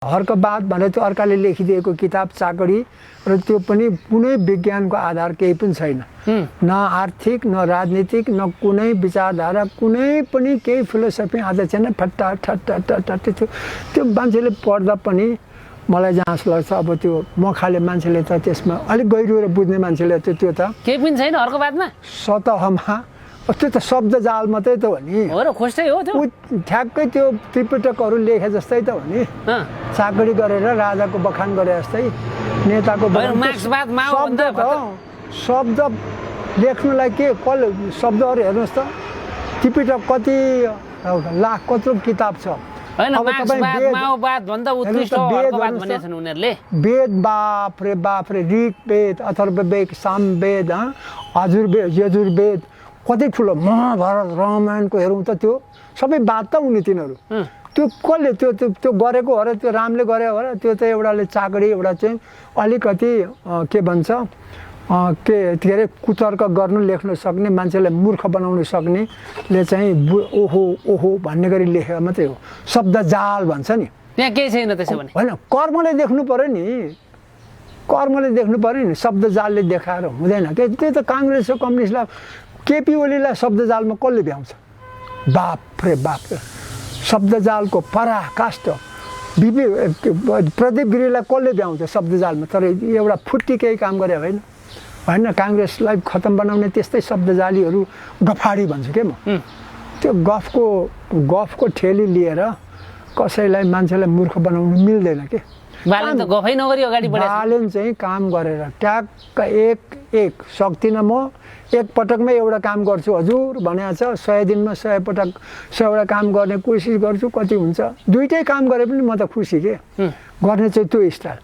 हर्कबाद भने त्यो अर्काले लेखिदिएको किताब चाकडी र त्यो पनि कुनै विज्ञानको आधार केही पनि छैन। न आर्थिक न राजनीतिक न कुनै विचारधारा कुनै पनि केही फिलोसफी आधार छैन। ठट्टा ठट्टा ठट्टा त्यो मान्छेले पढ्दा पनि मलाई जहाँसो लाग्छ अब त्यो मखाले मान्छेले त त्यसमा अलिक गहिरो बुझ्ने मान्छेले त त्यो त केही पनि छैन हर्कबादमा। सतहमा त्यो त शब्द जाल मात्रै त हो नि। हो र खोज्दै हो त्यो ठ्याक्कै त्यो त्रिपिटकहरू लेखे जस्तै त हो नि। चाकडी गरेर राजाको बखान गरे जस्तै नेताको शब्द लेख्नुलाई के कसले शब्दहरू हेर्नुहोस् त त्रिपिटक कति लाख कत्रो किताब छ। वेद बाफ रे ऋग वेद अथर्ववेद सामवेद हजुरवेद यजुर्वेद कति ठुलो महाभारत रामायणको हेरौँ त त्यो सबै बात त उनी तिनीहरू त्यो कसले त्यो गरेको हो र त्यो रामले गरे हो र त्यो त एउटाले चाकडी एउटा चाहिँ अलिकति के भन्छ के अरे कुतर्क गर्नु लेख्न सक्ने मान्छेलाई मूर्ख बनाउन सक्नेले चाहिँ ओहो ओहो भन्ने गरी लेखेको मात्रै हो। शब्द जाल भन्छ नि। त्यहाँ केही छैन त्यसो भने होइन कर्मले देख्नु पर्यो नि। कर्मले देख्नु पर्यो नि। शब्द जालले देखाएर हुँदैन के। त्यो त काङ्ग्रेस र कम्युनिस्टलाई केपी ओलीलाई शब्दजालमा कसले भ्याउँछ। बाप रे बाप शब्दजालको पराकाष्ठ प्रदीप गिरीलाई कसले भ्याउँछ शब्दजालमा। तर एउटा फुट्टी केही काम गरे होइन काङ्ग्रेसलाई खतम बनाउने त्यस्तै शब्दजालीहरू गफाडी भन्छु के म। त्यो गफको ठेली लिएर कसैलाई मान्छेलाई मूर्ख बनाउनु मिल्दैन के। बालेन चाहिँ काम गरेर ट्याक्क एक सक्दिनँ म एक पटकमै एउटा काम गर्छु हजुर भनेको छ। 100 दिनमा 100 पटक 100वटा काम गर्ने कोसिस गर्छु। कति हुन्छ दुईटै काम गरे पनि म त खुसी के। गर्ने चाहिँ त्यो स्टाइल।